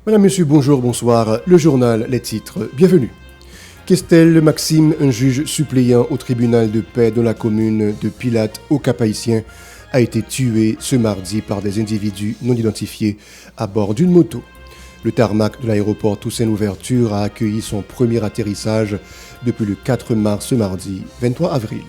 Madame, Monsieur, bonjour, bonsoir. Le journal, les titres, bienvenue. Questel Maxime, un juge suppléant au tribunal de paix de la commune de Pilatte au Cap-Haïtien, a été tué ce mardi par des individus non identifiés à bord d'une moto. Le tarmac de l'aéroport Toussaint-Louverture a accueilli son premier atterrissage depuis le 4 mars ce mardi 23 avril.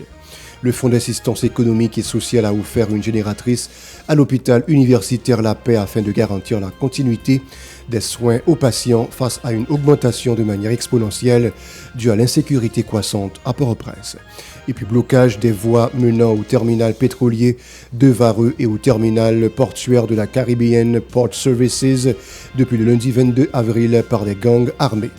Le Fonds d'assistance économique et sociale a offert une génératrice à l'hôpital universitaire La Paix afin de garantir la continuité des soins aux patients face à une augmentation de manière exponentielle due à l'insécurité croissante à Port-au-Prince. Et puis blocage des voies menant au terminal pétrolier de Vareux et au terminal portuaire de la Caribbean Port Services depuis le lundi 22 avril par des gangs armés.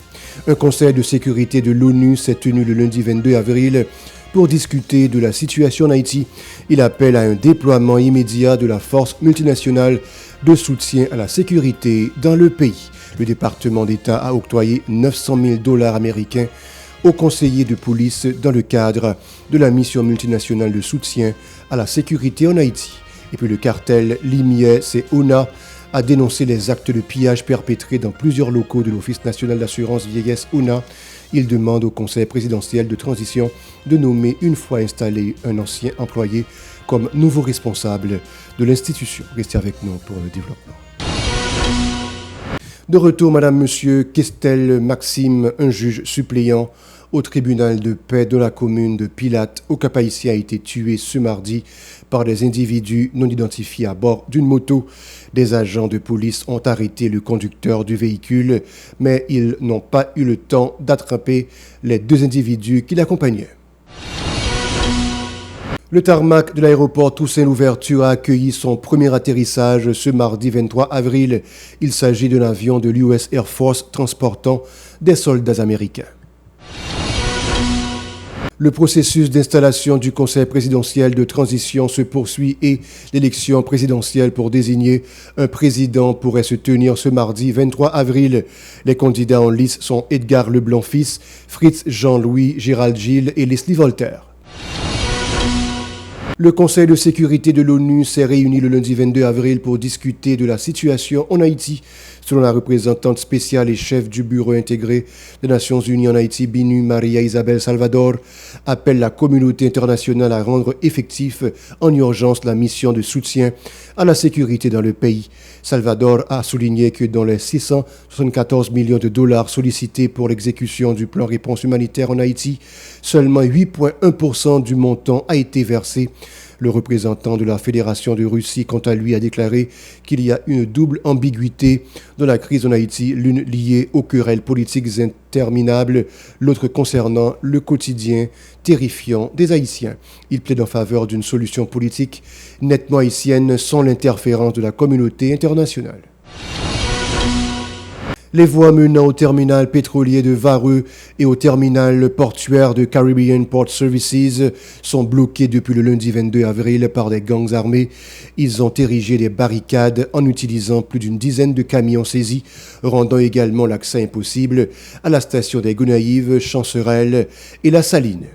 Un conseil de sécurité de l'ONU s'est tenu le lundi 22 avril pour discuter de la situation en Haïti. Il appelle à un déploiement immédiat de la force multinationale de soutien à la sécurité dans le pays. Le département d'État a octroyé 900 000 $ américains aux conseillers de police dans le cadre de la mission multinationale de soutien à la sécurité en Haïti. Et puis le cartel Limier, c'est ONA, a dénoncé les actes de pillage perpétrés dans plusieurs locaux de l'Office national d'assurance vieillesse ONA. Il demande au Conseil présidentiel de transition de nommer une fois installé un ancien employé comme nouveau responsable de l'institution. Restez avec nous pour le développement. De retour, Madame, Monsieur, Questel Maxime, un juge suppléant au tribunal de paix de la commune de Pilatte au Cap-Haïtien, a été tué ce mardi par des individus non identifiés à bord d'une moto. Des agents de police ont arrêté le conducteur du véhicule, mais ils n'ont pas eu le temps d'attraper les deux individus qui l'accompagnaient. Le tarmac de l'aéroport Toussaint-Louverture a accueilli son premier atterrissage ce mardi 23 avril. Il s'agit d'un avion de l'US Air Force transportant des soldats américains. Le processus d'installation du Conseil présidentiel de transition se poursuit et l'élection présidentielle pour désigner un président pourrait se tenir ce mardi 23 avril. Les candidats en lice sont Edgar Leblanc-Fils, Fritz Jean-Louis, Gérald Gilles et Leslie Voltaire. Le Conseil de sécurité de l'ONU s'est réuni le lundi 22 avril pour discuter de la situation en Haïti. Selon la représentante spéciale et chef du bureau intégré des Nations Unies en Haïti, BINU, Maria Isabel Salvador, appelle la communauté internationale à rendre effectif en urgence la mission de soutien à la sécurité dans le pays. Salvador a souligné que dans les 674 millions de $ sollicités pour l'exécution du plan réponse humanitaire en Haïti, seulement 8,1% du montant a été versé. Le représentant de la Fédération de Russie, quant à lui, a déclaré qu'il y a une double ambiguïté dans la crise en Haïti, l'une liée aux querelles politiques interminables, l'autre concernant le quotidien terrifiant des Haïtiens. Il plaide en faveur d'une solution politique nettement haïtienne sans l'interférence de la communauté internationale. Les voies menant au terminal pétrolier de Vareux et au terminal portuaire de Caribbean Port Services sont bloquées depuis le lundi 22 avril par des gangs armés. Ils ont érigé des barricades en utilisant plus d'une dizaine de camions saisis, rendant également l'accès impossible à la station des Gonaïves, Chancerelle et La Saline.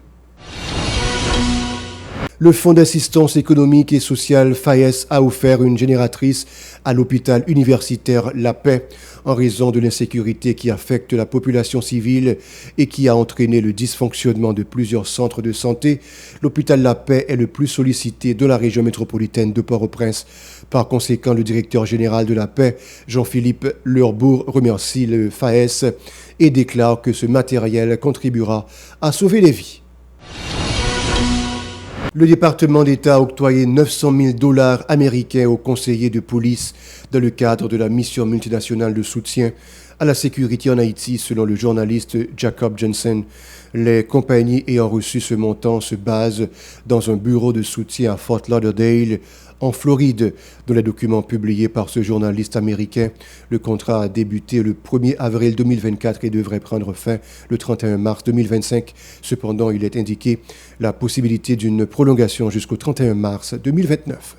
Le Fonds d'assistance économique et sociale FAES a offert une génératrice à l'hôpital universitaire La Paix en raison de l'insécurité qui affecte la population civile et qui a entraîné le dysfonctionnement de plusieurs centres de santé. L'hôpital La Paix est le plus sollicité de la région métropolitaine de Port-au-Prince. Par conséquent, le directeur général de La Paix, Jean-Philippe Leurbourg, remercie le FAES et déclare que ce matériel contribuera à sauver des vies. Le département d'État a octroyé 900 000 $ américains aux conseillers de police dans le cadre de la mission multinationale de soutien à la sécurité en Haïti, selon le journaliste Jacob Jensen. Les compagnies ayant reçu ce montant se basent dans un bureau de soutien à Fort Lauderdale, en Floride. Dans les documents publiés par ce journaliste américain, le contrat a débuté le 1er avril 2024 et devrait prendre fin le 31 mars 2025. Cependant, il est indiqué la possibilité d'une prolongation jusqu'au 31 mars 2029.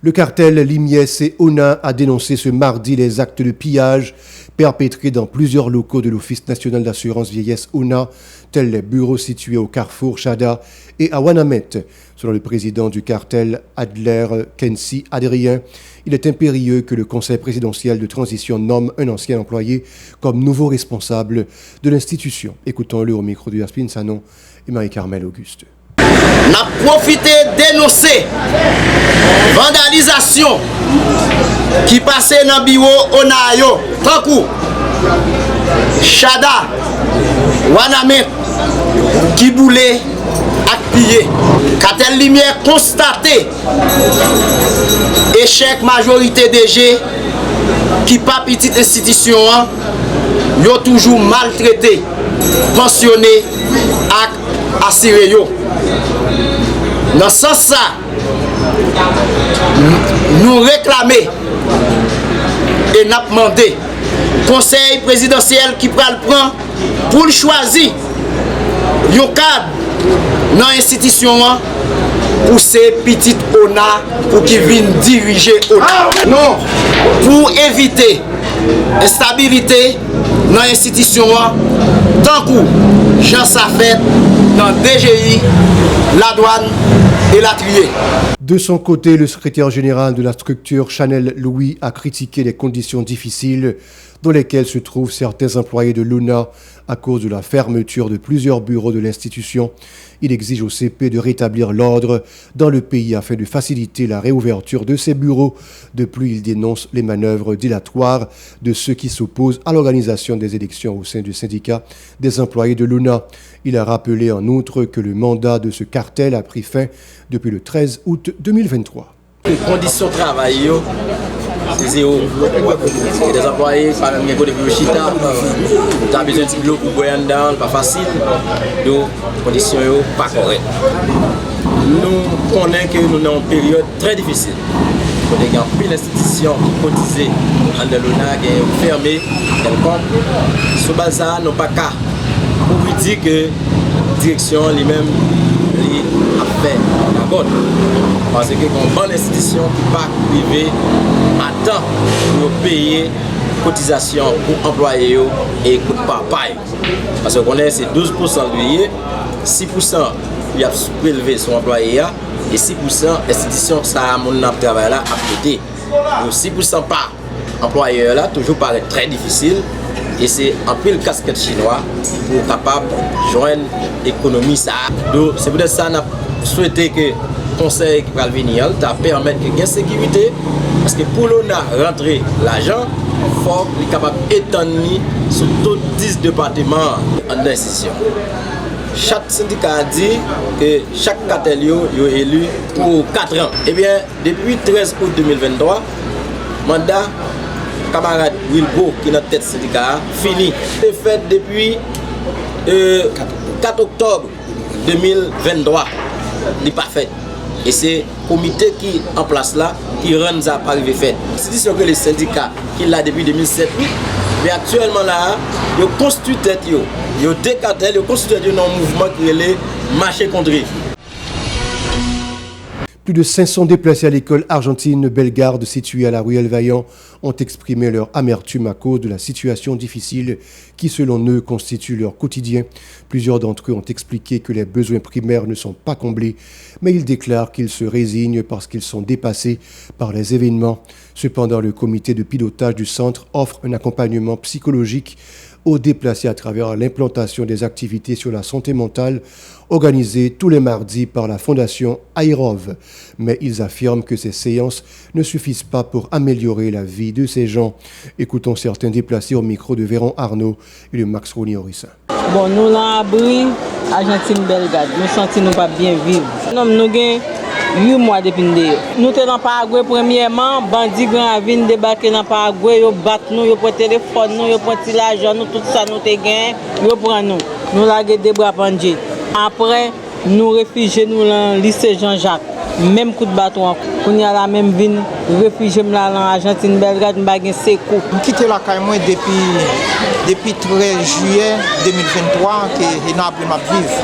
Le cartel Limies et ONA a dénoncé ce mardi les actes de pillage perpétrés dans plusieurs locaux de l'Office national d'assurance vieillesse ONA, tels les bureaux situés au Carrefour Chada et à Wanamet. Selon le président du cartel, Adler Kensi Adrien, il est impérieux que le Conseil présidentiel de transition nomme un ancien employé comme nouveau responsable de l'institution. Écoutons-le au micro de Yaspine Sanon et Marie-Carmel Auguste. N'a profité dénoncer vandalisation qui passait dans le bureau Onayo, Tankou, Chada, Wanamet, qui boulait à piller. Cartel Lumière constaté échec majorité DG qui pas petite institution, yo toujours maltraité, pensionné à assuré yo. Dans ce sens, nous réclamer et nous demander conseil présidentiel qui prend le prend pour choisir un cadre dans l'institution pour ces petites ONA pour qu'ils viennent diriger ONA. Non, pour éviter l'instabilité dans l'institution, tant que Jean Safet dans DGI, la douane et la trier. De son côté, le secrétaire général de la structure, Chanel Louis, a critiqué les conditions difficiles dans lesquelles se trouvent certains employés de l'ONA à cause de la fermeture de plusieurs bureaux de l'institution. Il exige au CP de rétablir l'ordre dans le pays afin de faciliter la réouverture de ces bureaux. De plus, il dénonce les manœuvres dilatoires de ceux qui s'opposent à l'organisation des élections au sein du syndicat des employés de l'ONA. Il a rappelé en outre que le mandat de ce cartel a pris fin depuis le 13 août 2023. Les conditions de travail, c'est zéro. Il y a des employés, par exemple, qui ont des chita, tu as besoin de l'eau pour boire dedans, pas facile. Donc, les conditions ne sont pas correctes. Nous connaissons que nous sommes en période très difficile. Il y a plus d'institutions qui cotisent en l'ONA, qui sont fermées. Ce bazar n'a pas qu'à pour vous dire que la direction lui-même a fait la bonne. Parce que une bonne institution qui ne peut pas arriver à temps pour payer cotisation pour employés et pour papaye. Parce qu'on est c'est 12% de l'UE, 6% il a prélevé son employé et 6% l'institution ça a mon travail là à côté. Donc 6% par employeur là toujours paraît très difficile. Et c'est un peu le casquette chinois pour capable de joindre l'économie. Donc c'est peut-être ça qu'on a souhaité que le conseil qui va venir permettre qu'il y ait une sécurité. Parce que pour l'ONA rentrer l'argent, il faut être capable d'étendre sur tous 10 départements en décision. Chaque syndicat a dit que chaque cartel est élu pour 4 ans. Et bien, depuis 13 août 2023, mandat camarade Wilbo qui est notre tête syndicat fini. C'est fait depuis 4 octobre 2023. Il n'est pas fait. Et c'est le comité qui est en place là qui rend ça pas arrivé fait. C'est que les syndicats qui l'a depuis 2007, mais actuellement là, ils constituent tête, ils décartent, ils constituent un mouvement qui est le marché contre. Plus de 500 déplacés à l'école argentine Bellegarde située à la Ruelle Vaillant ont exprimé leur amertume à cause de la situation difficile qui, selon eux, constitue leur quotidien. Plusieurs d'entre eux ont expliqué que les besoins primaires ne sont pas comblés, mais ils déclarent qu'ils se résignent parce qu'ils sont dépassés par les événements. Cependant, le comité de pilotage du centre offre un accompagnement psychologique aux déplacés à travers l'implantation des activités sur la santé mentale organisées tous les mardis par la Fondation Airov. Mais ils affirment que ces séances ne suffisent pas pour améliorer la vie de ces gens. Écoutons certains déplacés au micro de Véron Arnaud et de Max Rony-Horissin. Bon, nous l'avons abri, Argentine Bellegarde, nous sentons nous pas bien vivre. Nous avons 8 mois depuis nous sommes dans Paraguay premièrement, bandits grand viennent débarquer dans Paraguay, ils battent nous, ils prennent téléphone, ils prennent l'argent, nous tout ça nous te gagne, ils prennent nous. Nous laguer des bras pendus. Après nous réfugiés nous dans lycée Jean-Jacques. Même coup de bâton, on y a la même ville, réfugié là dans Argentine Bellegarde, nous avons secours. Nous quittons la caille depuis 13 juillet 2023 que nous avons vivre.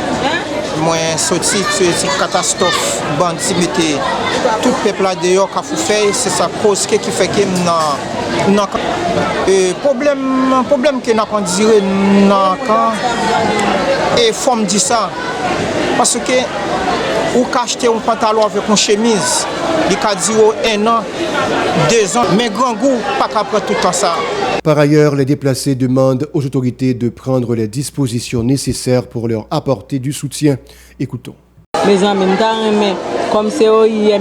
moi sorti sur catastrophe bandi mettez tout peuple là dehors qu'a fait c'est ça cause qui fait que non problème que n'a pas dire dans quand et forme dit ça parce que ou acheter un pantalon avec une chemise il a dit 1 an 2 ans mais grand goût pas qu'après tout le temps ça. Par ailleurs, les déplacés demandent aux autorités de prendre les dispositions nécessaires pour leur apporter du soutien. Écoutons. Mes amis, comme c'est OIM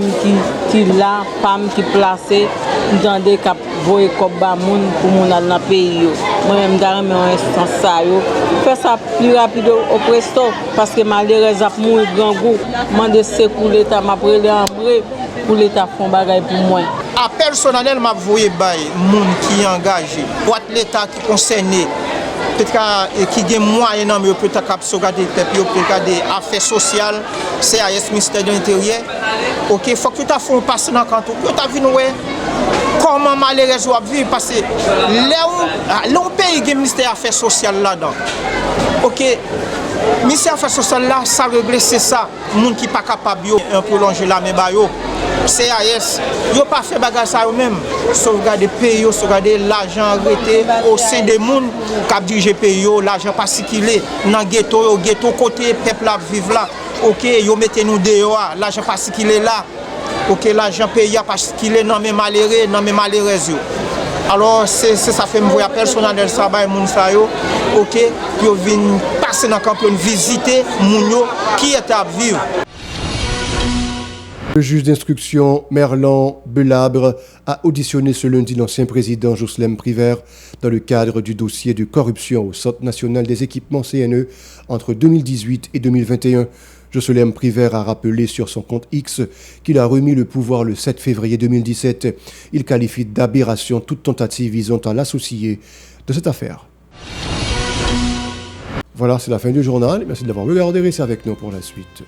qui là, femme qui placée, dans des cap voyer comme bamoun pour mon dans le pays. Moi-même, dans un instant ça faire ça plus rapide au presto parce que malheureusement mon grand goût, demander secours l'État m'a prélé en vrai pour l'État font bagaille pour moi. À personnel m'a voyé bay monde qui engagé, pour l'État qui concerné peut-être qui gagne moyen non mais peut-être cap sauvegarder peuple peut regarder affaires sociales CAS ministère de l'Intérieur. OK, faut que tu as fait passer dans canton. Tu as vu ouais comment malheureusement vivre parce que là pays gagne ministère affaires sociales là-dedans. OK, ministère affaires sociales là ça régler c'est ça, monde qui pas capable un prolonger la mais ba yo CAS, yo pas fait bagage ça eux même, sauvegarder pays, sauvegarder l'argent arrêté au sein des monde qui dirige pays, l'argent pas circuler dans ghetto côté peuple là vivre là. OK, yo mettez nous dehors, l'argent pas circuler là. OK, l'argent pays pas circuler non mais malheureux yo. Alors c'est ça fait me voir personnel ça ba moun ça yo. OK, yo vinn passer dans camp pour visiter moun yo qui est à vivre. Le juge d'instruction Merlan Belabre a auditionné ce lundi l'ancien président Jocelyn Privert dans le cadre du dossier de corruption au Centre national des équipements CNE entre 2018 et 2021. Jocelyn Privert a rappelé sur son compte X qu'il a remis le pouvoir le 7 février 2017. Il qualifie d'aberration toute tentative visant à l'associer de cette affaire. Voilà, c'est la fin du journal. Merci de l'avoir regardé. Restez avec nous pour la suite.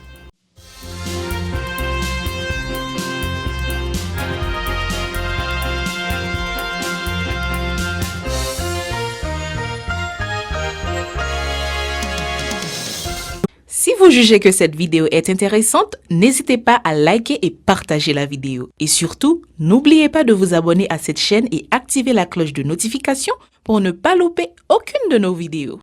Si vous jugez que cette vidéo est intéressante, n'hésitez pas à liker et partager la vidéo. Et surtout, n'oubliez pas de vous abonner à cette chaîne et activer la cloche de notification pour ne pas louper aucune de nos vidéos.